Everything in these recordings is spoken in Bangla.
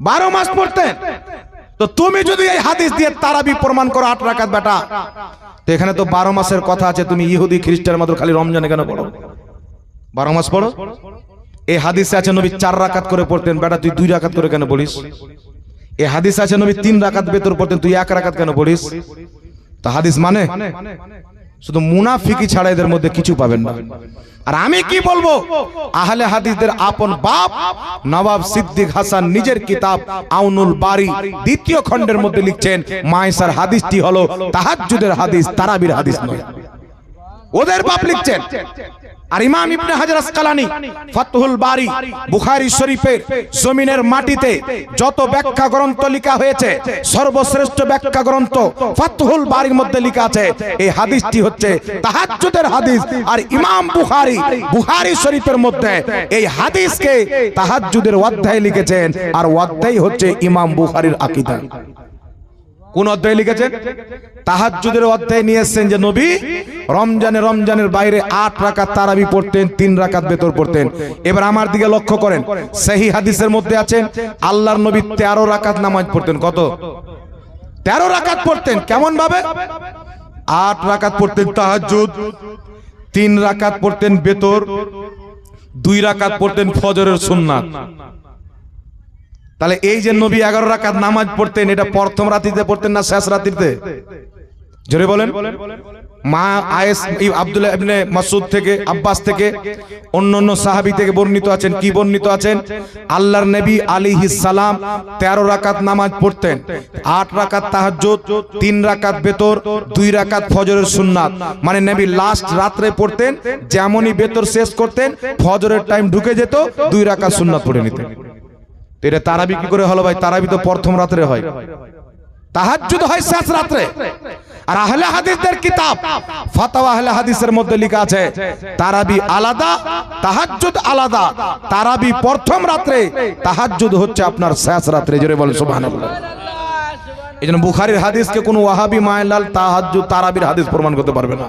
12 মাস পড়তেন। তো তুমি যদি এই হাদিস দিয়ে তারাবি প্রমাণ করো 8 রাকাত বেটা, তো এখানে তো 12 মাসের কথা আছে, তুমি ইহুদি খ্রিস্টানের মতো খালি রমজানে কেন পড়ো? 12 মাস পড়ো। এই হাদিসে আছে নবী 4 রাকাত করে পড়তেন, বেটা তুই 2 রাকাত করে কেন পড়িস? এই হাদিসে আছে নবী 3 রাকাত বেতর পড়তেন, তুই 1 রাকাত কেন পড়িস? তো হাদিস মানে শুধু মুনাফিকি ছাড়া এদের মধ্যে কিছু পাবেন না। আর আমি কি বলবো, আহলে হাদিসদের আপন বাপ নবাব সিদ্দিক হাসান নিজের কিতাব আউনুল বারি 2য় খণ্ডের মধ্যে লিখছেন মাইসার হাদিসটি হলো তাহাজ্জুদের হাদিস, তারাবির হাদিস নয়। ওদের বাপ লিখছেন। আর ইমাম ইবনে হাজার আসকালানী ফাতহুল বারি বুখারী শরীফের জমিনের মাটিতে যত ব্যাখ্যা গ্রন্থ লেখা হয়েছে, সর্বশ্রেষ্ঠ ব্যাখ্যা গ্রন্থ ফাতহুল বারির মধ্যে লেখা আছে এই হাদিসটি হচ্ছে তাহাজ্জুদের হাদিস। আর ইমাম বুখারী শরীফের মধ্যে এই হাদিসকে তাহাজ্জুদের অধ্যায় লিখেছেন, আর অধ্যায় হচ্ছে ইমাম বুখারীর আকীদা। কোন অধ্যায় লিখেছেন? তাহাজ্জুদের অধ্যায় নিয়ে এসেছেন যে নবী রমজানের বাইরে 8 রাকাত তারাবি পড়তেন, 3 রাকাত বেতর পড়তেন। এবার আমার দিকে লক্ষ্য করেন, সহিহ হাদিসের মধ্যে আছেন আল্লাহর নবী 13 রাকাত নামাজ পড়তেন। কত? 13 রাকাত পড়তেন। কেমন ভাবে? 8 রাকাত পড়তেন তাহাজ্জুদ, 3 রাকাত পড়তেন বেতর, 2 রাকাত পড়তেন ফজরের সুন্নাত। তাহলে এই যে নবী 11 রাকাত নামাজ পড়তেন, এটা প্রথম রাত্রিতে পড়তেন না শেষ রাত্রিতে? জোরে বলেন। মা আয়েশ আব্দুল্লাহ ইবনে মাসউদ থেকে, আব্বাস থেকে, অন্যান্য সাহাবী থেকে বর্ণিত আছেন। কি বর্ণিত আছেন? আল্লাহর নবী আলাইহিস সালাম 13 রাকাত নামাজ পড়তেন, 8 রাকাত তাহাজ্জুদ, 3 রাকাত বেতর, 2 রাকাত ফজরের সুন্নাত। মানে নবী লাস্ট রাত্রে পড়তেন, যেমনই বেতর শেষ করতেন ফজরের টাইম ঢুকে যেত, 2 রাকাত সুন্নাত পড়ে নিতেন। এটা তারাবি কি করে হলো ভাই? তারাবি তো প্রথম রাত্রে হয়, তাহাজ্জুদ হয় শেষ রাত্রে। আর আহলে হাদিসদের কিতাব ফাতাওয়া আহলে হাদিসের মধ্যে লেখা আছে তারাবি আলাদা, তাহাজ্জুদ আলাদা। তারাবি প্রথম রাত্রে, তাহাজ্জুদ হচ্ছে আপনার শেষ রাত্রে। জোরে বলেন সুবহানাল্লাহ। এইজন্য বুখারীর হাদিসকে কোন ওয়াহাবি মায়লাল তাহাজ্জুদ তারাবির হাদিস প্রমাণ করতে পারবে না।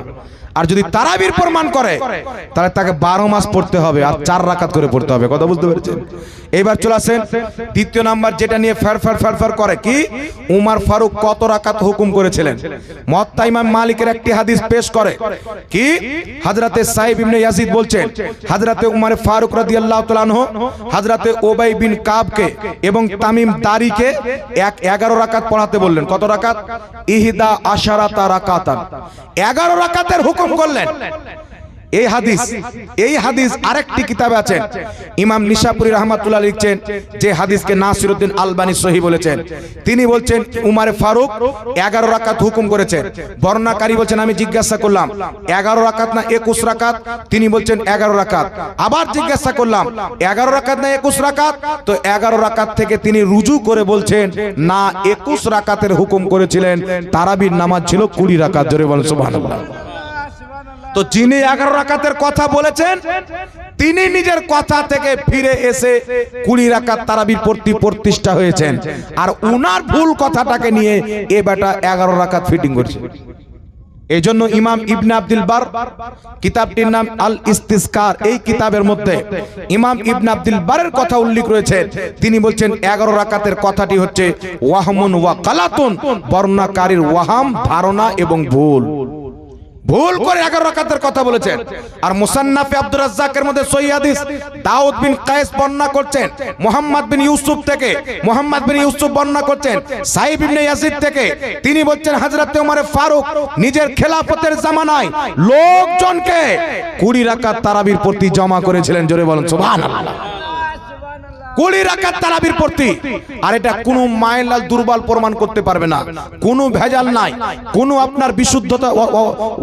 আর যদি তারাবির প্রমাণ করে তাহলে তাকে 12 মাস পড়তে হবে আর 4 রাকাত করে পড়তে হবে। কথা বুঝতে পেরেছেন? এইবার চলে আসেন 2য় নাম্বার, যেটা নিয়ে ফেরফার করে কি উমর ফারুক কত রাকাত হুকুম করেছিলেন। মুয়াত্তা ইমাম মালিকের একটি হাদিস পেশ করে কি হযরতে সাইব ইবনে ইয়াজিদ বলছেন হযরতে উমর ফারুক রাদিয়াল্লাহু তাআলা আনহু হযরতে উবাই বিন কাবকে এবং তামিম দারিকে 11 রাকাত পড়াতে বললেন। কত রাকাত? 11 রাকাতান, 11 রাকাতের হুকুম করলেন। এই হাদিস আরেকটি কিতাবে আছে। ইমাম নিশাপুরী রাহমাতুল্লাহ লিখছেন যে হাদিসকে নাসিরউদ্দিন আলবানী সহিহ বলেছেন। তিনি বলছেন উমর ফারুক 11 রাকাত হুকুম করেছেন। বর্ণনাকারী বলছেন আমি জিজ্ঞাসা করলাম 11 রাকাত না 21 রাকাত? তিনি বলছেন 11 রাকাত। আবার জিজ্ঞাসা করলাম 11 রাকাত না 21 রাকাত? তো 11 রাকাত থেকে তিনি রুজু করে বলছেন না, 21 রাকাতের হুকুম করেছিলেন। তারাবির নামাজ ছিল 20 রাকাত। জোরে বলেন সুবহানাল্লাহ। তো যিনি 11 রাকাতের কথা বলেছেন তিনি নিজের কথা থেকে ফিরে এসে 20 রাকাত তারাবির প্রতিষ্ঠা হয়েছেন। আর উনার ভুল কথাটাকে নিয়ে এ বেটা 11 রাকাত ফিটিং করছে। এজন্য ইমাম ইবনে আব্দুল বার, কিতাবটির নাম আল ইস্তিসকার, এই কিতাবের মধ্যে ইমাম ইবনে আব্দুল বারের কথা উল্লেখ রয়েছে। তিনি বলছেন 11 রাকাতের কথাটি হচ্ছে ওয়াহমুন ওয়া কালাতুন, বর্ণনাকারীর ওয়াহাম ধারণা এবং ভুল করে 11 রাকাতের কথা বলেছেন। আর মুসান্নাফে আব্দুর রাজ্জাকের মধ্যে সহিহ হাদিস দাউদ বিন কায়েস বর্ণনা করছেন মুহাম্মদ বিন ইউসুফ থেকে, মুহাম্মদ বিন ইউসুফ বর্ণনা করছেন সাইব ইবনে ইয়াজিদ থেকে। তিনি বলছেন হযরতে ওমর ফারুক নিজের খেলাফতের জামানায় লোকজনকে 20 রাকাত তারাবির প্রতি জমা করেছিলেন। জোরে বলেন সুবহানাল্লাহ। 20 রাকাত তারাবির প্রতি। আর এটা কোনো মায়লাল দুর্বল প্রমাণ করতে পারবে না, কোনো ভেজাল নাই, কোনো আপনার বিশুদ্ধতা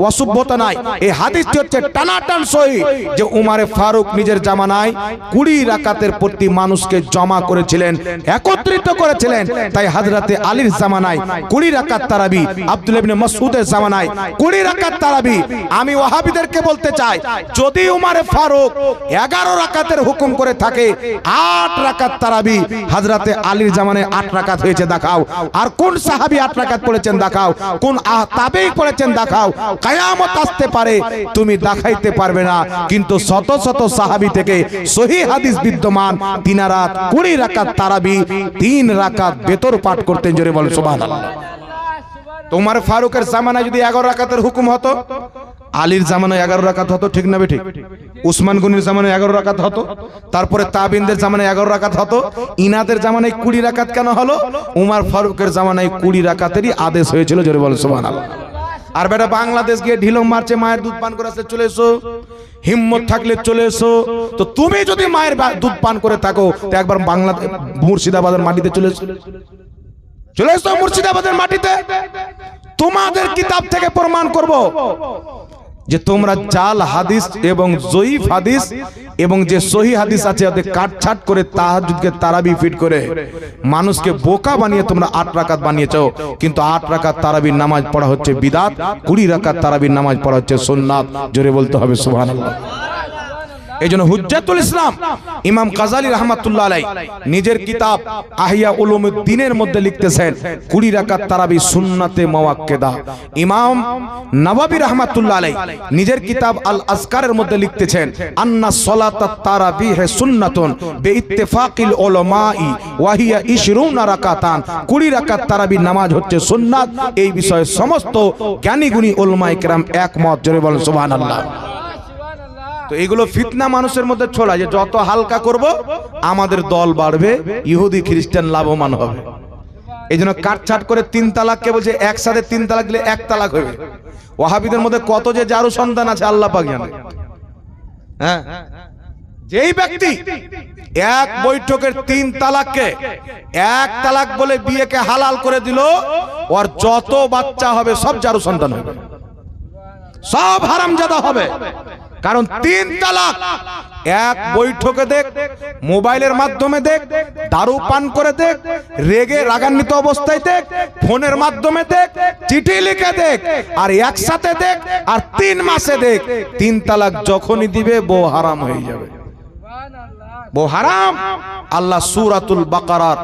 অশুদ্ধতা নাই। এই হাদিসটি হচ্ছে টানাটান সহিহ যে উমর ফারুক নিজের জামানায় 20 রাকাতের প্রতি মানুষকে জমা করেছিলেন, একত্রিত করেছিলেন। তাই হযরতে আলীর জামানায় 20 রাকাত তারাবি, আব্দুল্লাহ ইবনে মাসউদের জামানায় 20 রাকাত তারাবি। আমি ওয়াহাবিদেরকে বলতে চাই যদি উমর ফারুক 11 রাকাতের হুকুম করে থাকে, 8 রাকাত তারাবি হযরতে আলীর জামানায় 8 রাকাত হয়েছে দেখাও। আর কোন সাহাবী 8 রাকাত পড়েছেন দেখাও, কোন তাবেঈ পড়েছেন দেখাও। কিয়ামত আসতে পারে তুমি দেখাইতে পারবে না, কিন্তু শত শত সাহাবী থেকে সহিহ হাদিস বিদ্যমান তিনারা 20 রাকাত তারাবি 3 রাকাত বেতর পাঠ করতেন। জোরে বলেন সুবহানাল্লাহ। তোমার ফারুকের জামানায় যদি 11 রাকাতের হুকুম হতো, আলীর জামানায় 11 রাকাত হতো, ঠিক না বেঠিক? উসমান গনির জামানায় 11 রাকাত হতো, তারপরে তাবিনদের জামানায় 11 রাকাত হতো। ইনাদের জামানায় 20 রাকাত কেন হলো? উমর ফারুকের জামানায় 20 রাকাতেরই আদেশ হয়েছিল। জোরে বলেন সুবহানাল্লাহ। আর বেটা বাংলাদেশ গিয়ে ঢিলম মারছে, মায়ের দুধ পান করে আসতে চলে এসো, হিম্মত থাকলে চলে এসো। তো তুমি যদি মায়ের দুধ পান করে থাকো তো একবার বাংলাদেশ মুর্শিদাবাদের মাটিতে চলে এসো, চলে এসো মুর্শিদাবাদের মাটিতে। তোমাদের কিতাব থেকে প্রমাণ করব যে তোমরা জাল হাদিস এবং জয়ীফ হাদিস এবং যে সহিহ হাদিস আছে ওতে কাটছাট করে তাহাজ্জুদকে তারাবি ফিট করে মানুষকে বোকা বানিয়ে তোমরা 8 রাকাত বানিয়েছো। কিন্তু 8 রাকাত তারাবির নামাজ পড়া হচ্ছে বিদআত, 20 রাকাত তারাবির নামাজ পড়া হচ্ছে সুন্নাত। জোরে বলতে হবে সুবহানাল্লাহ। এইজন্য হুজ্জাতুল ইসলাম ইমাম গাযালী রাহমাতুল্লাহ আলাইহি নিজের কিতাব আহিয়া উলুমুদ্দিনের মধ্যে লিখতেছেন 20 রাকাত তারাবি সুন্নাতে মুআক্কাদা। ইমাম নববী রাহমাতুল্লাহ আলাইহি নিজের কিতাব আল আজকারের মধ্যে লিখতেছেন আন্না সালাতাত তারাবিহ সুন্নাতুন বিইত্তিফাকিল উলামাই ওয়া হিয়া 20 রাকাতান। 20 রাকাত তারাবি নামাজ হচ্ছে সুন্নাত। এই বিষয়ে সমস্ত জ্ঞানী গুণী উলামায়ে কেরাম একমত। জোরে বলেন সুবহানাল্লাহ। তো এগুলো ফিতনা মানুষের মধ্যে ছড়ায় যে যত হালকা করব আমাদের দল বাড়বে, ইহুদি খ্রিস্টান লাভবান হবে। এই জন্য কাটছাট করে 3 তালাককে বলছে একসাথে 3 তালাক দিলে 1 তালাক হবে। ওয়াহাবিদের মধ্যে কত যে জারু সন্তান আছে আল্লাহ পাক জানে। হ্যাঁ, যেই ব্যক্তি এক বৈঠকের 3 তালাককে 1 তালাক বলে বিয়েকে হালাল করে দিল, ওর যত বাচ্চা হবে সব জারু সন্তান হবে, সব হারামজাদা হবে। কারণ 3 তালাক এক বৈঠকে দেখ, মোবাইলের মাধ্যমে দেখ, দারু পান করে দেখ, রেগে রাগান্বিত অবস্থায় দেখ, ফোনের মাধ্যমে দেখ, চিঠি লিখে দেখ, আর একসাথে দেখ, আর 3 মাসে দেখ। 3 তালাক যখনই দিবে বউ হারাম হয়ে যাবে, বউ হারাম। আল্লাহ সূরাতুল বাকারার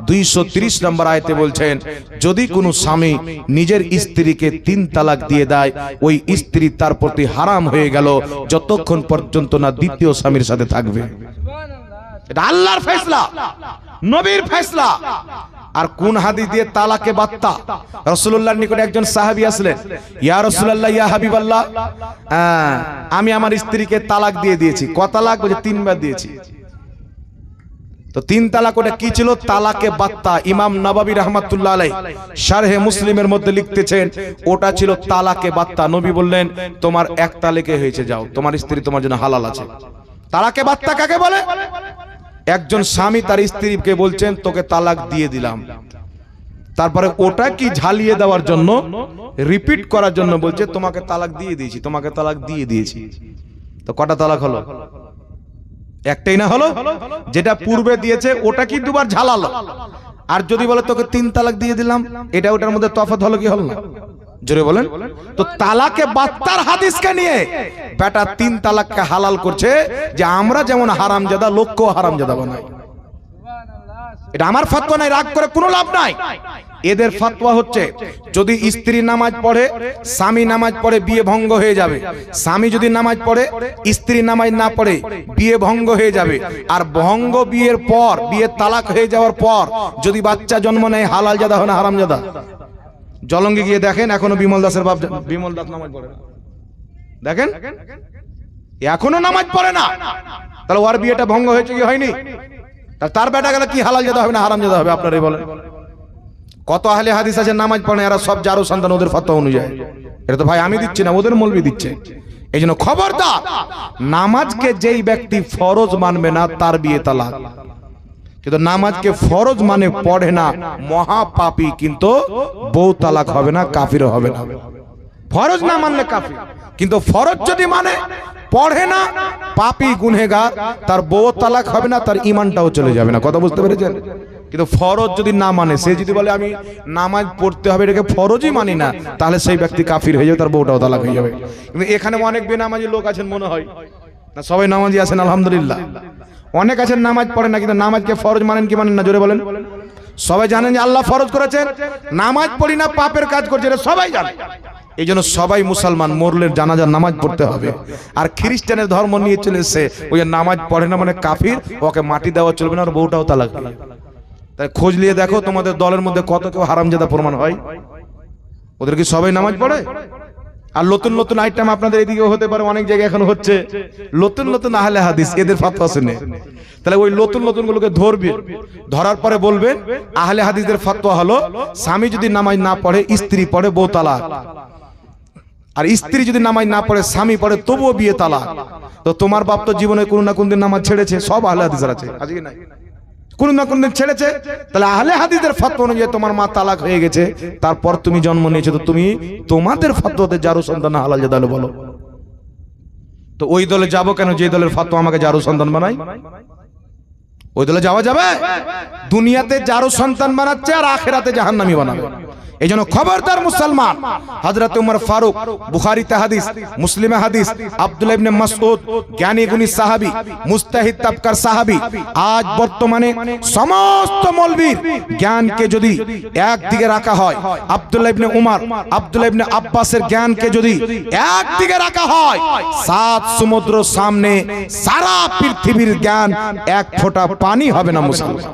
230 নম্বর আয়াতে বলছেন যদি কোনো স্বামী নিজের স্ত্রীকে 3 তালাক দিয়ে দেয়, ওই স্ত্রী তার প্রতি হারাম হয়ে গেল যতক্ষণ পর্যন্ত না দ্বিতীয় স্বামীর সাথে থাকবে। এটা আল্লাহর ফয়সালা, নবীর ফয়সালা। আর কোন হাদিস দিয়ে তালাকে বাত্তা? রাসূলুল্লাহর নিকটে একজন সাহাবী আসলেন, ইয়া রাসূলুল্লাহ ইয়া হাবিবাল্লাহ, আমি আমার স্ত্রীকে তালাক দিয়ে দিয়েছি। ক তালাক? বলে 3 বার দিয়েছি। তো 3 তালাক ওটা কি ছিল? তালাকে বাত্তা। ইমাম নববী রাহমাতুল্লাহ আলাইহি শারহে মুসলিমের মধ্যে লিখতেছেন ওটা ছিল তালাকে বাত্তা। নবী বললেন তোমার 1 তালাকে হয়েছে, যাও, তোমার স্ত্রী তোমার জন্য হালাল আছে। তালাকে বাত্তা কাকে বলে? একজন স্বামী তার স্ত্রীকে বলছেন তোকে তালাক দিয়ে দিলাম, তারপরে ওটা কি ঝালিয়ে দেওয়ার জন্য, রিপিট করার জন্য বলছে তোমাকে তালাক দিয়ে দিয়েছি, তোমাকে তালাক দিয়ে দিয়েছি। তো কটা তালাক হলো? একটাই না হলো? যেটা পূর্বে দিয়েছে ওটা কি দুবার ঝালালো? আর যদি বলে তোকে 3 তালাক দিয়ে দিলাম, এটা ওটার মধ্যে তফাৎ হলো কি হলো না? জোরে বলেন। তো তালাকে বাত্তার হাদিসকে নিয়ে বেটা 3 তালাককে হালাল করছে যে আমরা যেমন হারামজাদা লোককেও হারামজাদা বানাই। এটা আমার ফতোয়া নাই, রাগ করে কোনো লাভ নাই। এদের ফতোয়া হচ্ছে যদি স্ত্রী নামাজ পড়ে, স্বামী নামাজ পড়ে, বিয়ে ভঙ্গ হয়ে যাবে। স্বামী যদি নামাজ পড়ে, স্ত্রী নামাজ না পড়ে, বিয়ে ভঙ্গ হয়ে যাবে। আর ভঙ্গ বিয়ের পর, বিয়ে তালাক হয়ে যাওয়ার পর যদি বাচ্চা জন্ম নেয়, হালাল জাদা হয় না হারামজাদা? জলঙ্গি গিয়ে দেখেন এখনো বিমল দাসের বাপ, বিমল দাস নামাজ পড়ে না, দেখেন এখনো নামাজ পড়ে না। তাহলে ওর বিয়েটা ভঙ্গ হয়েছে কি হয়নি? তার বেটা গেলে কি হালাল জাদা হবে না হারাম জাদা হবে? আপনারাই বলেন। কত আহলে হাদিস আছে নামাজ পড়ে, এরা সব জারু সন্তান, ওদের ফতোয়া অনুযায়ী। এটা তো ভাই আমি দিচ্ছি না, ওদের মৌলবি দিচ্ছে। এই জন্য খবরদার, নামাজকে যেই ব্যক্তি ফরজ মানবে না তার বিয়ে তালাক। কিন্তু নামাজকে ফরজ মানে পড়ে না, মহাপাপী, কিন্তু বউ তালাক হবে না, কাফিরও হবে না। ফরজ না মানলে কাফির, কিন্তু ফরজ যদি মানে, পড়ে না, পাপী গুনহেগার, তার বউ তালাক হবে না, তার ঈমানটাও চলে যাবে না। কথা বুঝতে পেরেছেন? কিন্তু ফরজ যদি না মানে, সে যদি বলে আমি নামাজ পড়তে হবে, এটাকে ফরজই মানি না, তাহলে সেই ব্যক্তি কাফির হয়ে যাবে, তার বউটাও তালাক হয়ে যাবে। কিন্তু এখানে অনেক বেনামাজি লোক আছেন মনে হয় না, সবাই নামাজি আছেন আলহামদুলিল্লাহ। অনেক আছেন নামাজ পড়েন না, কিন্তু নামাজকে ফরজ মানেন কি মানেন না জোরে বলেন। সবাই জানেন যে আল্লাহ ফরজ করেছেন, নামাজ পড়ি না পাপের কাজ করছে, এটা সবাই জানে। এই জন্য সবাই মুসলমান মরলে জানাজার নামাজ পড়তে হবে। আর খ্রিস্টানের ধর্ম নিয়ে চলে এসে ওই নামাজ পড়ে না মানে কাফির, ওকে মাটি দেওয়া চলবে না, আর বউটাও তালাক। তাই খোঁজ নিয়ে দেখো তোমাদের দলের মধ্যে কত কেউ হারামজাদা প্রমাণ হয়। ওদের কি সবাই নামাজ পড়ে? আর নতুন নতুন আইটেম আপনাদের এদিকেও হতে পারে, অনেক জায়গায় এখন হচ্ছে নতুন নতুন আহলে হাদিস, এদের ফাতোয়া শুনে তাহলে ওই নতুন নতুন গুলোকে ধরবে, ধরার পরে বলবেন আহলে হাদিসদের ফাতোয়া হলো স্বামী যদি নামাজ না পড়ে স্ত্রী পড়ে বউ তালাক, আর স্ত্রী যদি নামাজ না পড়ে স্বামী পড়ে তবুও বিয়ে তালাক। তো তোমার বাপ তো জীবনে কোনো না কোন দিন নামাজ ছেড়েছে, সব আহলে হাদিসের আছে, আজকে নাই কোন না কোন দিন ছেড়েছে। তাহলে আহলে হাদিসের ফাতোয়া অনুযায়ী তোমার মা তালাক হয়ে গেছে, তারপর তুমি জন্ম নিয়েছো, তো তুমি তোমাদের ফাতোয়াতে জারু সন্তান হালাল জাদাল বলো। তো ওই দলে যাবো কেন যে দলের ফাতোয়া আমাকে জারু সন্তান বানাই? ওই দলে যাওয়া যাবে? দুনিয়াতে জারু সন্তান বানাচ্ছে আর আখিরাতে জাহান্নামী বানাবে। এই জন্য খবরদার মুসলমান। হযরত উমর ফারুক, বুখারীতে হাদিস, মুসলিমে হাদিস, আব্দুল্লাহ ইবনে মাসউদ জ্ঞানী গুণী সাহাবী, মুস্তাহিদ তাবকার সাহাবী। আজ বর্তমানে সমস্ত মৌলবীর জ্ঞানকে যদি একদিকে রাখা হয়, আব্দুল্লাহ ইবনে উমর, আব্দুল্লাহ ইবনে আব্বাসের জ্ঞানকে যদি একদিকে রাখা হয়, সাত সমুদ্র সামনে সারা পৃথিবীর জ্ঞান এক ফোঁটা পানি হবে না মুসলমান।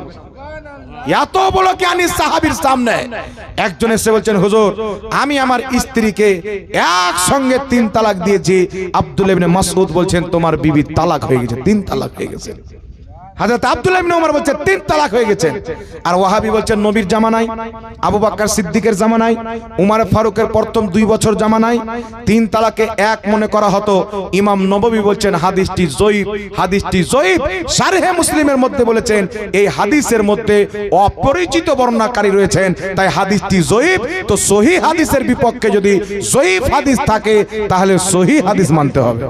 এত বড় জ্ঞানী সাহাবীর সামনে একজন এসে বলছেন, হুজুর আমি আমার স্ত্রীকে একসঙ্গে 3 তালাক দিয়েছি। আব্দুল্লাহ ইবনে মাসউদ বলছেন তোমার বিবি তালাক হয়ে গেছে, 3 তালাক হয়ে গেছে। হযরত আব্দুল্লাহ ইবনে ওমর বলছেন 3 তালাক হয়ে গেছে। আর ওয়াহাবি বলছেন নবীর জামানায়, আবু বকর সিদ্দিকের জামানায়, উমর ফারুকের প্রথম 2 বছর জামানায় 3 তালাকে এক মনে করা হতো। ইমাম নববী বলছেন হাদিসটি জয়ীফ, হাদিসটি জয়ীফ। শারহে মুসলিমের মধ্যে বলেছেন এই হাদিসের মধ্যে অপরিচিত বর্ণনাকারী রয়েছেন, তাই হাদিসটি জয়ীফ। তো সহিহ হাদিসের বিপক্ষে যদি জয়ীফ হাদিস থাকে তাহলে সহিহ হাদিস মানতে হবে।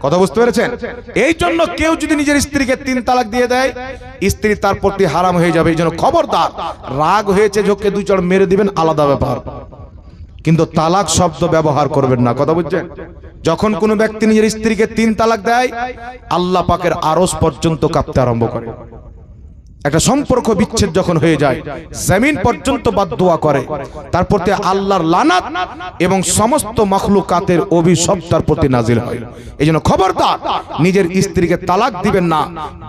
কথা বুঝতে পেরেছেন? এই জন্য কেউ যদি নিজের স্ত্রীকে 3 তালাক দিয়ে দেয়, স্ত্রী তার প্রতি হারাম হয়ে যাবে। এই জন্য খবরদার, রাগ হয়েছে ঝোঁকে 2 চড় মেরে দিবেন আলাদা ব্যাপার, কিন্তু তালাক শব্দ ব্যবহার করবেন না। কথা বুঝছেন? যখন কোনো ব্যক্তি নিজের স্ত্রীকে 3 তালাক দেয়, আল্লাহ পাকের আরশ পর্যন্ত কাঁপতে আরম্ভ করে। একটা সম্পর্ক বিচ্ছেদ যখন হয়ে যায়, জমিন পর্যন্ত বদদুয়া করে, তার প্রতি আল্লাহর লানাত এবং সমস্ত মাখলুকাতের অভিশাপ তার প্রতি নাজিল হয়। এইজন্য খবরদার, নিজের স্ত্রীকে তালাক দিবেন না।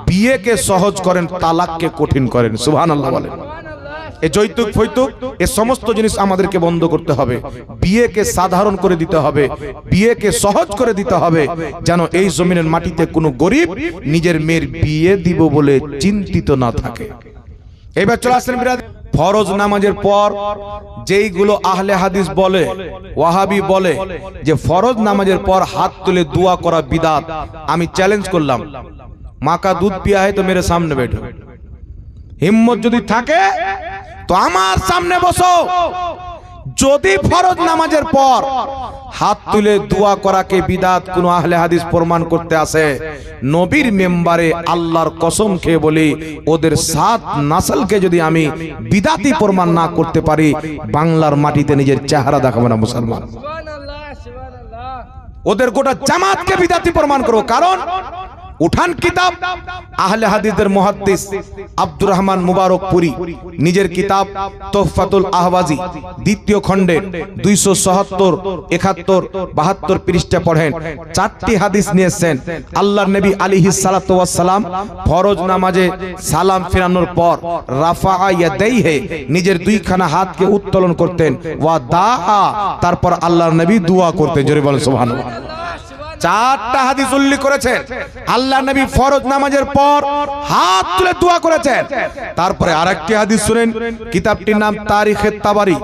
বিয়েকে সহজ করেন, তালাককে কঠিন করেন। সুবহানাল্লাহ বলেন। এই যৌতুক ফৈতুক এ সমস্ত জিনিস আমাদেরকে বন্ধ করতে হবে। বিয়েকে সাধারণ করে দিতে হবে, বিয়েকে সহজ করে দিতে হবে, যেন এই জমিনের মাটিতে কোনো গরিব নিজের মেয়ের বিয়ে দিব বলে চিন্তিত না থাকে। এবার চলে আসেন বিরাদ, ফরজ নামাজের পর যেইগুলো আহলে হাদিস বলে, ওয়াহাবি বলে যে ফরজ নামাজের পর হাত তুলে দোয়া করা বিদাত, আমি চ্যালেঞ্জ করলাম, মা কা দুধ পিয়া है तो मेरे सामने बैठो। হিম্মত যদি থাকে তো আমার সামনে বসো। যদি ফরজ নামাজের পর হাত তুলে দোয়া করাকে বিদাত কোন আহলে হাদিস প্রমাণ করতে আসে, নবীর মেম্বারে আল্লাহর কসম খেয়ে বলি, ওদের 7 নাসলকে যদি আমি বিদাতি প্রমাণ না করতে পারি, বাংলার মাটিতে নিজের চেহারা দেখাবো না মুসলমান। ওদের গোটা জামাতকে বিদাতি প্রমাণ করো। কারণ উঠান কিতাব, আহলে হাদিসের মুহাদ্দিস আব্দুর রহমান মুবারকপুরি নিজের কিতাব তোহফাতুল আহওয়াজি 2য় খণ্ডের 277, 71, 72 পৃষ্ঠা পড়েন। 4টি হাদিস নিয়েছেন। আল্লাহর নবী আলাইহিস সালাতু ওয়াস সালাম ফরজ নামাজে সালাম ফিরানোর পর রাফা ইয়াদাইহি, নিজের 2খানা হাতকে উত্তোলন করতেন, ওয়া দাআ, তারপর আল্লাহর নবী দোয়া করতেন। জোরে বলেন সুবহানাল্লাহ। 4টা হাদিস উল্লেখ করেছেন। আল্লাহ নবী ফরজ নামাজের পর হাত তুলে দোয়া করেছেন। তারপরে আরেকটি হাদিস শুনেন, কিতাবটির নাম তারিখে তাবারি।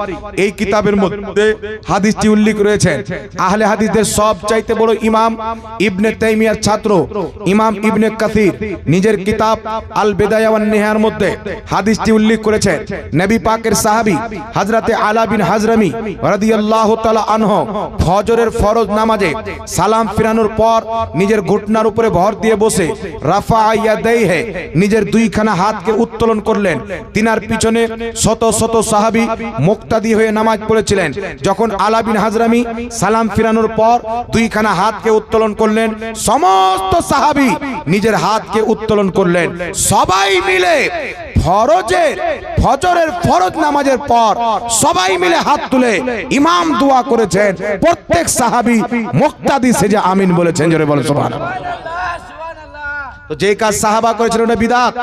এই কিতাবের মধ্যে হাদিসটি উল্লেখ রয়েছে। আহলে হাদিসদের সবচাইতে বড় ইমাম ইবনে তাইমিয়ার ছাত্র ইমাম ইবনে কাসির নিজের কিতাব আল বিদায়া ওয়ান নিহায়ার মধ্যে হাদিসটি উল্লেখ করেছেন। নবী পাকের সাহাবী হযরতে আলা বিন হাজরামি রাদিয়াল্লাহু তাআলা আনহু ফজরের ফরজ নামাজে সালাম ফিরানোর পর নিজের ঘুটনার উপরে ভর দিয়ে বসে রাফা ইয়াদাইহি নিজের দুইখানা হাতকে উত্তোলন করলেন। তিনার পিছনে শত শত সাহাবী মুক্তাদি হয়ে নামাজ পড়েছিলেন। যখন আলা বিন হাজরামি সালাম ফিরানোর পর দুইখানা হাতকে উত্তোলন করলেন, সমস্ত সাহাবী নিজের হাতকে উত্তোলন করলেন। সবাই মিলে ফজরের ফরজ নামাজের পর সবাই মিলে হাত তুলে ইমাম দোয়া করেছেন। প্রত্যেক সাহাবী মুক্তাদি সেজে আমিন বলেছেন। জোরে বলেন সুবহানাল্লাহ। তো যে কাজ সাহাবা করেছিল ওটা বিদআত।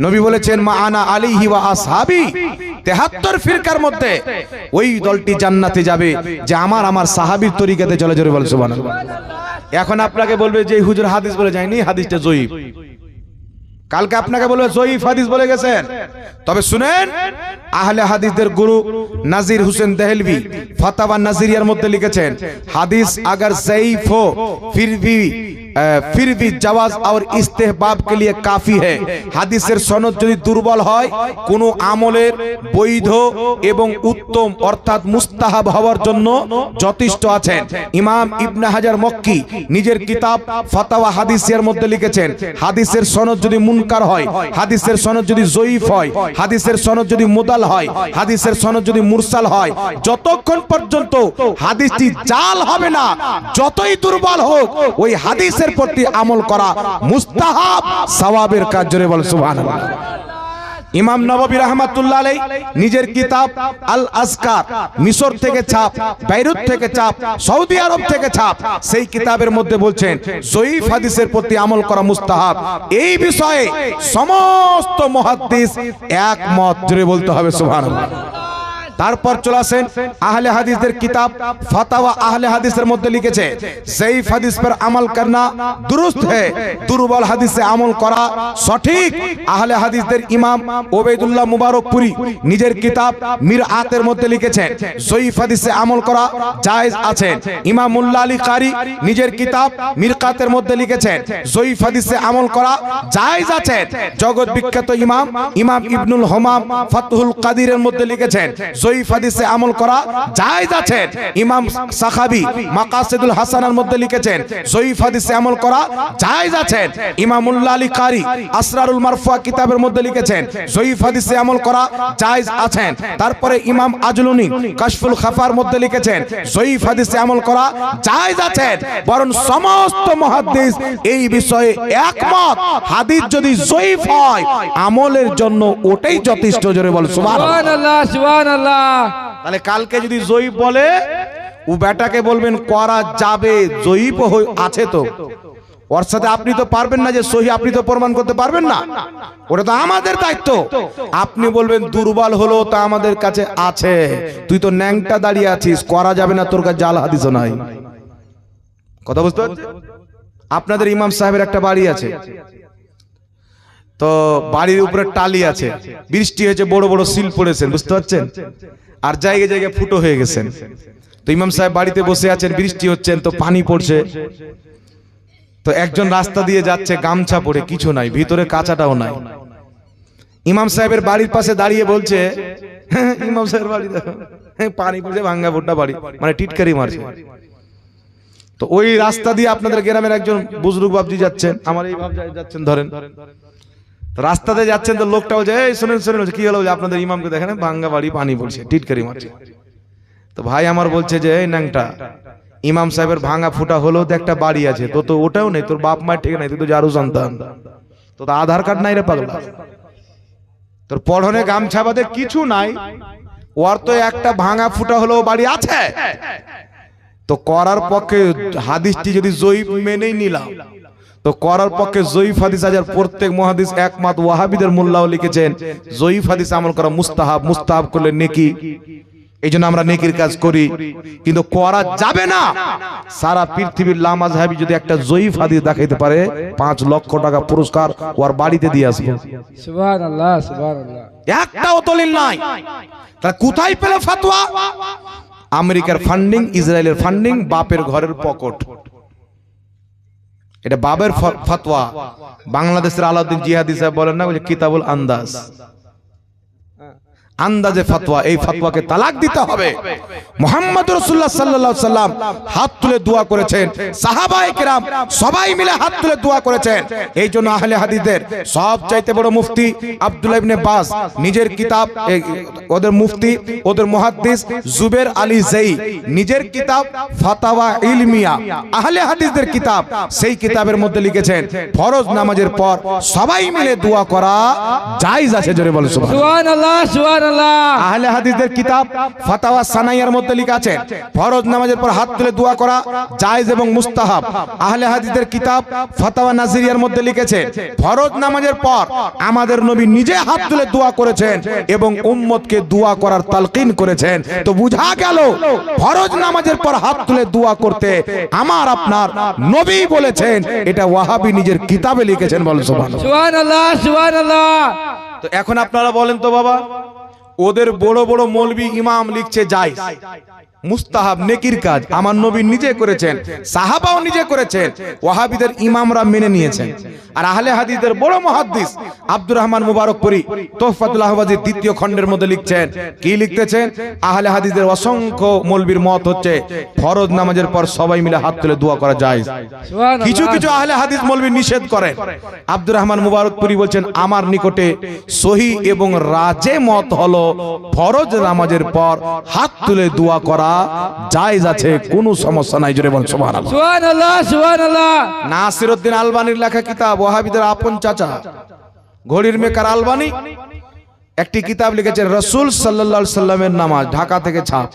নবী বলেছেন মা আনা আলাইহি ওয়া আসহাবি, 73 ফিরকার মধ্যে ওই দলটি জান্নাতে যাবে যে আমার সাহাবীর তরিকাতে চলে। জোরে বলেন সুবহানাল্লাহ। এখন আপনাকে বলবে যে হুজুর হাদিস বলে যায়নি, হাদিসটা জয়ীফ। কালকে আপনাকে বলবে জয়ীফ হাদিস বলে গেছেন। তবে শুনেন, আহলে হাদিসদের গুরু নাজির হোসেন দেহলভি ফাতাওয়া নাজিরিয়ার মধ্যে লিখেছেন, হাদিস अगर ज़ईफ हो फिर भी जवाज और इस्तेहबाब के लिए काफी है। হাদিসের সনদ যদি দুর্বল হয় কোন আমলের বৈধ এবং উত্তম অর্থাৎ মুস্তাহাব হওয়ার জন্য যথেষ্ট আছেন। ইমাম ইবনে হাজার মক্কি নিজের কিতাব ফাতাওয়া হাদিসের মধ্যে লিখেছেন, হাদিসের সনদ যদি মুনকার হয়, হাদিসের সনদ যদি জয়ীফ হয়, হাদিসের সনদ যদি মুদাল হয়, হাদিসের সনদ যদি মুরসাল হয়, যতক্ষণ পর্যন্ত হাদিসটি জাল হবে না, যতই দুর্বল হোক, ওই হাদিসের প্রতি আমল করা মুস্তাহাব সওয়াবের কাজ। জোরে বল সুবহানাল্লাহ। ইমাম নববী রাহমাতুল্লাহ আলাইহি নিজের কিতাব আল আজকার, মিশর থেকে ছাপ, বাইরুত থেকে ছাপ, সৌদি আরব থেকে ছাপ, সেই কিতাবের মধ্যে বলছেন জয়ীফ হাদিসের প্রতি আমল করা মুস্তাহাব। এই বিষয়ে সমস্ত মুহাদ্দিস একমত। জোরে বলতে হবে সুবহানাল্লাহ। তারপর চলে আসেন আহলে হাদিসদের কিতাব ফাতাওয়া আহলে হাদিসের মধ্যে লিখেছে জয়ীফ হাদিস पर আমল করনা दुरुस्त है, দুর্বল হাদিসে আমল করা সঠিক। আহলে হাদিসদের ইমাম ওবাইদুল্লাহ মুবারকপুরি নিজের কিতাব মিরআতের মধ্যে লিখেছেন জয়ীফ হাদিসে আমল করা জায়েজ আছে। ইমাম মুল্লা আলী কারি নিজের কিতাব মিরকাতের মধ্যে লিখেছেন জয়ীফ হাদিসে আমল করা জায়েজ আছে। জগৎ বিখ্যাত ইমাম ইবনুল হামাম ফাতহুল কাদিরের মধ্যে লিখেছেন জয়ীফ হাদিসে আমল করা জায়েজ আছে। ইমাম সাখাবি মাকাসিদুল হাসানের মধ্যে লিখেছেন জয়ীফ হাদিসে আমল করা জায়েজ আছে। ইমাম মুল্লা আলী কারি আসরারুল মারফুয়া কিতাবের মধ্যে লিখেছেন জয়ীফ হাদিসে আমল করা জায়েজ আছে। তারপরে ইমাম আজলুনি কাশফুল খাফার মধ্যে লিখেছেন জয়ীফ হাদিসে আমল করা জায়েজ আছে। বরং সমস্ত মুহাদ্দিস এই বিষয়ে একমত, হাদিস যদি জয়ীফ হয় আমলের জন্য ওটাই যথেষ্ট। জোরে বল সুবহানাল্লাহ সুবহানাল্লাহ। তাহলে কালকে যদি জয়ীফ বলে ও বেটাকে বলবেন করা যাবে, জয়ীফ আছে তো, ওর সাথে আপনি তো পারবেন না যে সহি আপনি তো প্রমাণ করতে পারবেন না, ওটা তো আমাদের দায়িত্ব। আপনি বলবেন দুর্বল হলো তা আমাদের কাছে আছে, তুই তো ন্যাংটা দাঁড়িয়ে আছিস, করা যাবে না, তোর কাছে জাল হাদিসও নাই। কথা বুঝতে পারছেন? আপনাদের ইমাম সাহেবের একটা বাড়ি আছে, তো বাড়ির উপরে টালি আছে, বৃষ্টি হয়েছে, বড় বড় সিল পড়েছেন, বুঝতে পারছেন, আর জায়গায় জায়গায় ফুটো হয়ে গেছেন। তো ইমাম সাহেব বাড়িতে বসে আছেন, বৃষ্টি হচ্ছেন, তো পানি পড়ছে। তো একজন রাস্তা দিয়ে যাচ্ছে গামছা পরে, কিছু নাই, ভিতরে কাঁচাটাও নাই। ইমাম সাহেবের বাড়ির পাশে দাঁড়িয়ে বলছে, ইমাম সাহেবের বাড়ি দেখো, পানি পড়ছে, ভাঙ্গা ফোটা বাড়ি, মানে টিটকারি মারছে। তো ওই রাস্তা দিয়ে আপনাদের গ্রামের একজন বুজরুগ বাবজি যাচ্ছেন, আমার এই বাপ যাচ্ছেন ধরেন, রাস্তাতে যাচ্ছেন, তো লোকটা বলছে এই শুনেন শুনেন, কি হলো, আপনাদের ইমামকে দেখেন ভাঙ্গা বাড়ি, পানি পড়ছে, টিটকারি মারছে। তো ভাই আমার বলছে যে এই ন্যাংটা, ইমাম সাহেবের ভাঙা ফুটা হলো তো একটা বাড়ি আছে, তো তো ওটাও নেই, তোর বাপ মায়ের ঠিক নাই, তুই তো জারু সন্তান, তো আধার কার্ড নাই রে পাগলা, তোর পড়নে গামছা বাদে কিছু নাই, ওর তো একটা ভাঙা ফুটা হলো বাড়ি আছে। তো করার পক্ষে হাদিসটি যদি জয়ীফ মেনেই নিলাম, তো করার পক্ষে জয়ীফ হাদিস আছে। প্রত্যেক মুহাদ্দিস একমত, ওয়াহাবিদের মোল্লাও লিখেছেন জয়ীফ হাদিস আমল করা মুস্তাহাব, মুস্তাহাব করলে নেকি, এই জন্য আমরা নেকির কাজ করি, কিন্তু করা যাবে না। সারা পৃথিবীর লামাজহাবি যদি একটা জয়ীফ হাদিস দেখাইতে পারে 5 লক্ষ টাকা পুরস্কার ওর বাড়িতে দিয়ে আসবে। সুবহানাল্লাহ সুবহানাল্লাহ। একটাও দলিল নাই, তাহলে কোথায় পেলে ফতোয়া? আমেরিকার ফান্ডিং, ইসরায়েলের ফান্ডিং, বাপের ঘরের পকেট, এটা বাবের ফতোয়া। বাংলাদেশের আলাউদ্দিন জিহাদি সাহেব বলেন না, কিতাবুল আন্দাজ, আন্দাজে ফতোয়া, এই ফতোয়াকে তালাক দিতে হবে। মুহাম্মদ রাসূলুল্লাহ সাল্লাল্লাহু আলাইহি সাল্লাম হাত তুলে দোয়া করেছেন, সাহাবায়ে কেরাম সবাই মিলে হাত তুলে দোয়া করেছেন। এই জন্য আহলে হাদিসদের সবচাইতে বড় মুফতি আব্দুল্লাহ ইবনে বাজ নিজের কিতাব, ওদের মুফতি ওদের মুহাদ্দিস জুবের আলী জাই নিজের কিতাব ফাতাওয়া ইলমিয়া আহলে হাদিসদের কিতাব, সেই কিতাবের মধ্যে লিখেছেন ফরজ নামাজের পর সবাই মিলে দোয়া করা জায়েজ আছে। জোরে বলো সুবহানাল্লাহ। সুবহানাল্লাহ সুবহানাল্লাহ। আহলে হাদিসদের কিতাব ফাতাওয়া সানাইয়ার মধ্যে লেখা আছে ফরজ নামাজের পর হাত তুলে দোয়া করা জায়েজ এবং মুস্তাহাব। আহলে হাদিসদের কিতাব ফাতাওয়া নাজিরিয়ার মধ্যে লিখেছে ফরজ নামাজের পর আমাদের নবী নিজে হাত তুলে দোয়া করেছেন এবং উম্মতকে দোয়া করার তালকিন করেছেন। তো বুঝা গেল ফরজ নামাজের পর হাত তুলে দোয়া করতে আমার আপনার নবী বলেছেন, এটা ওয়াহাবি নিজের কিতাবে লিখেছেন। বলেন সুবহানাল্লাহ। সুবহানাল্লাহ সুবহানাল্লাহ। তো এখন আপনারা বলেন তো বাবা, ওদের বড় বড় মৌলবি ইমাম লিখছে জায়েজ, মুস্তাহাব, নেকির কাজ, আমার নবী নিজে করেছেন, সাহাবাও নিজে করেছেন, ওয়াহাবিদের ইমামরা মেনে নিয়েছেন। আর আহলে হাদিসদের বড় মুহাদ্দিস আব্দুর রহমান মুবারকপুরী তোহফাতুল আহওয়াজের দ্বিতীয় খণ্ডের মধ্যে লিখছেন, কি লিখতেছেন, আহলে হাদিসদের অসংখ্য মৌলবীর মত হচ্ছে ফরজ নামাজের পর সবাই মিলে হাত তুলে দোয়া করা জায়েজ। কিছু কিছু আহলে হাদিস মৌলবী নিষেধ করেন। আব্দুর রহমান মুবারকপুরী বলছেন, আমার নিকটে সহি এবং রাজে মত হলো ফরজ নামাজের পর হাত তুলে দোয়া করা জায়েজ আছে, কোনো সমস্যা নাই। জোরে বলেন সুবহানাল্লাহ। সুবহানাল্লাহ সুবহানাল্লাহ। নাসিরউদ্দিন আলবানির লেখা কিতাব, ওয়াহাবিদের আপন চাচা ঘড়ির মেকার আলবানি একটি কিতাব লিখেছেন রাসূল সাল্লাল্লাহু আলাইহি সাল্লামের নামাজ, ঢাকা থেকে ছাপ।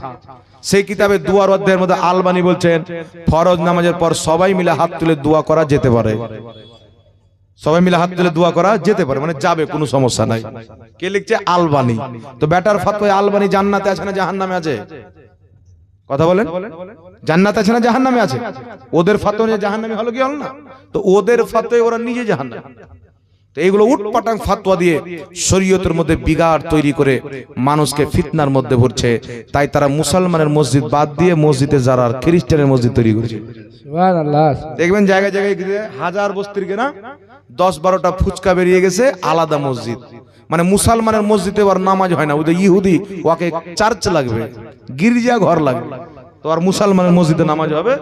সেই কিতাবে দুয়ার অধ্যায়ের মধ্যে আলবানি বলছেন ফরজ নামাজের পর সবাই মিলে হাত তুলে দোয়া করা যেতে পারে, সবাই মিলে হাত তুলে দোয়া করা যেতে পারে, মানে যাবে, কোনো সমস্যা নাই। কে লিখছে? আলবানি। তো বেটার ফতোয়া আলবানি জান্নাতে আছে না জাহান্নামে আছে? কথা বলেন, জান্নাত আছে না জাহান্নামে আছে? ওদের ফতোয়া নিয়ে জাহান্নামে হলো কি হলো না? তো ওদের ফতোয়ায় ওরা নিজে জাহান্নামে। তো এইগুলো উটপাটাং ফতোয়া দিয়ে শরীয়তের মধ্যে বিগাড় তৈরি করে মানুষকে ফিতনার মধ্যে ভরছে। তাই তারা মুসলমানের মসজিদ বাদ দিয়ে মসজিদে জারার খ্রিস্টানের মসজিদ তৈরি করেছে। সুবহানাল্লাহ। দেখবেন জায়গায় জায়গায় হাজার বস্তির কেনা 10-12টা ফুচকা বেরিয়ে গেছে, আলাদা মসজিদ। মানে মুসলমানের মসজিদে আর নামাজ হয় না, ওদের ইহুদি ওকে চার্চ লাগবে, গির্জা ঘর লাগবে, তো আর মুসলমানের মসজিদে নামাজ হবে?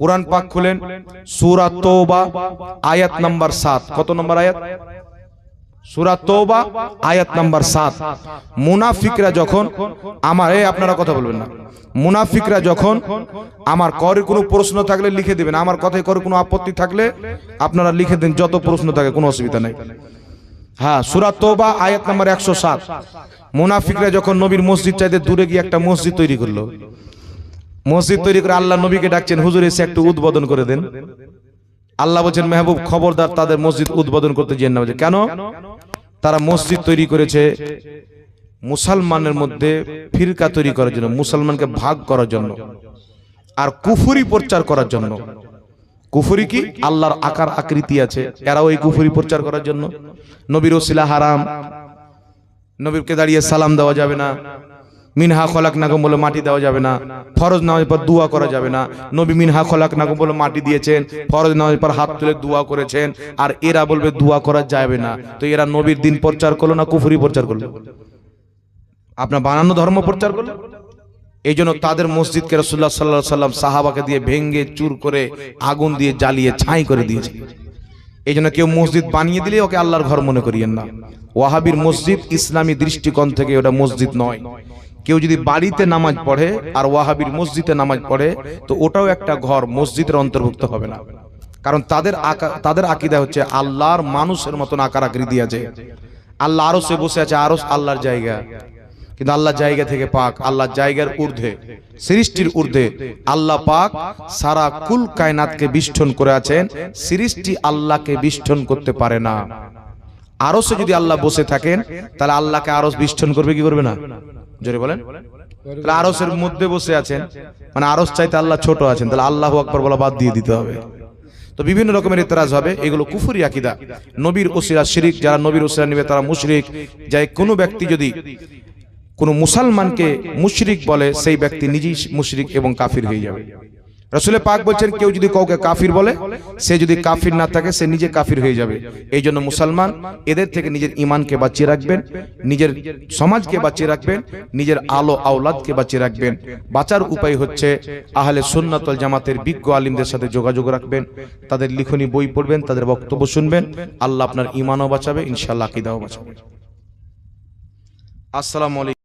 কোরআন পাক খুলেন, সূরা তওবা আয়াত নাম্বার 7। কত নম্বর আয়াত? সূরা তওবা আয়াত নাম্বার 7। মুনাফিকরা যখন আপনারা কথা বলবেন না, মুনাফিকরা যখন আমার করে কোনো প্রশ্ন থাকলে লিখে দিবেন, আমার কথায় করে কোনো আপত্তি থাকলে আপনারা লিখে দেন, যত প্রশ্ন থাকে কোনো অসুবিধা নাই। হ্যাঁ, সূরা তওবা আয়াত নাম্বার 107। মুনাফিকরা যখন নবীর মসজিদ চাইতে দূরে গিয়ে একটা মসজিদ তৈরি করলো, মসজিদ তৈরি করে আল্লাহ নবীকে ডাকছেন, হুজুর এসে একটু উদ্বোধন করে দেন। আল্লাহ বলছেন, মেহবুব খবরদার তাদের মসজিদ উদ্বোধন করতে যেন না। কেন? তারা মসজিদ তৈরি করেছে মুসলমানের মধ্যে ফিরকা তৈরি করার জন্য, মুসলমানকে ভাগ করার জন্য, আর কুফরি প্রচার করার জন্য। কুফরি কি? আল্লাহর আকার আকৃতি আছে, এরাও এই কুফরি প্রচার করার জন্য। নবীর ওসিলা হারাম, নবীকে দাঁড়িয়ে সালাম দেওয়া যাবে না, মিনহা খলাকনাকুম বলে মাটি দেওয়া যাবে না, ফরজ নামাজের পর দোয়া করা যাবে না। নবী মিনহা খলাকনাকুম বলে মাটি দিয়েছেন, ফরজ নামাজের পর হাত তুলে দোয়া করেছেন, আর এরা বলবে দোয়া করা যাবে না। তো এরা নবীর দিন প্রচার করলো না কুফরি প্রচার করলো? আপনার বানানো ধর্ম প্রচার করলো। এই জন্য তাদের মসজিদকে রাসূলুল্লাহ সাল্লাল্লাহু আলাইহি সাল্লাম সাহাবাকে দিয়ে ভেঙ্গে চুর করে আগুন দিয়ে জ্বালিয়ে ছাই করে দিয়েছে। এই জন্য কেউ মসজিদ বানিয়ে দিলে ওকে আল্লাহর ঘর মনে করিয়েন না। ওয়াহাবির মসজিদ ইসলামী দৃষ্টিকোণ থেকে ওটা মসজিদ নয়। কেউ যদি বাড়িতে নামাজ পড়ে আর ওয়াহাবির মসজিদে নামাজ পড়ে, তো ওটাও একটা ঘর, মসজিদের অন্তর্ভুক্ত হবে না। কারণ তাদের আকীদা হচ্ছে আল্লাহর মানুষের মতন আকার আকৃতি আছে। আল্লাহ আরশে বসে আছে, আরশ আল্লাহর জায়গা, কিন্তু আল্লাহ জায়গা থেকে পাক, আল্লাহ জায়গার ঊর্ধ্বে, সৃষ্টির ঊর্ধ্বে। আল্লাহ পাক সারা কুল কায়নাতকে বিষ্ঠন করে আছেন, সৃষ্টি আল্লাহকে বিষ্ঠন করতে পারে না। আরশে যদি আল্লাহ বসে থাকেন, তাহলে আল্লাহকে আরশ বিষ্ঠন করবে কি করবে না? জোরে বলেন। তাহলে আরশের মধ্যে বসে আছেন, মানে আরশ চাইতে আল্লাহ ছোট আছেন, তাহলে আল্লাহু আকবার বলা বাদ দিয়ে দিতে হবে। তো বিভিন্ন রকমের ইতরাজ হবে, এগুলো কুফরি আকীদা। নবীর ওসিলা শিরিক, যারা নবীর ওসিলা নেবে তারা মুশরিক। যাই কোনো ব্যক্তি যদি কোনো মুসলমানকে মুশরিক বলে, সেই ব্যক্তি নিজেই মুশরিক এবং কাফির হয়ে যাবে। রাসূল পাক বলছেন কেউ যদি কাউকে কাফির বলে, সে যদি কাফির না থাকে সে নিজে কাফির হয়ে যাবে। এই জন্য মুসলমান এদের থেকে নিজের ঈমানকে বাঁচিয়ে রাখবেন, নিজের সমাজকে বাঁচিয়ে রাখবেন, নিজের আলো আওলাদকে বাঁচিয়ে রাখবেন। বাঁচার উপায় হচ্ছে আহলে সুন্নাত ওয়াল জামাতের বিজ্ঞ আলিমদের সাথে যোগাযোগ রাখবেন, তাদের লিখনি বই পড়বেন, তাদের বক্তব্য শুনবেন। আল্লাহ আপনার ঈমানও বাঁচাবে, ইনশাআল্লাহ আকীদাও বাঁচাবে। আসসালামু আলাইকুম।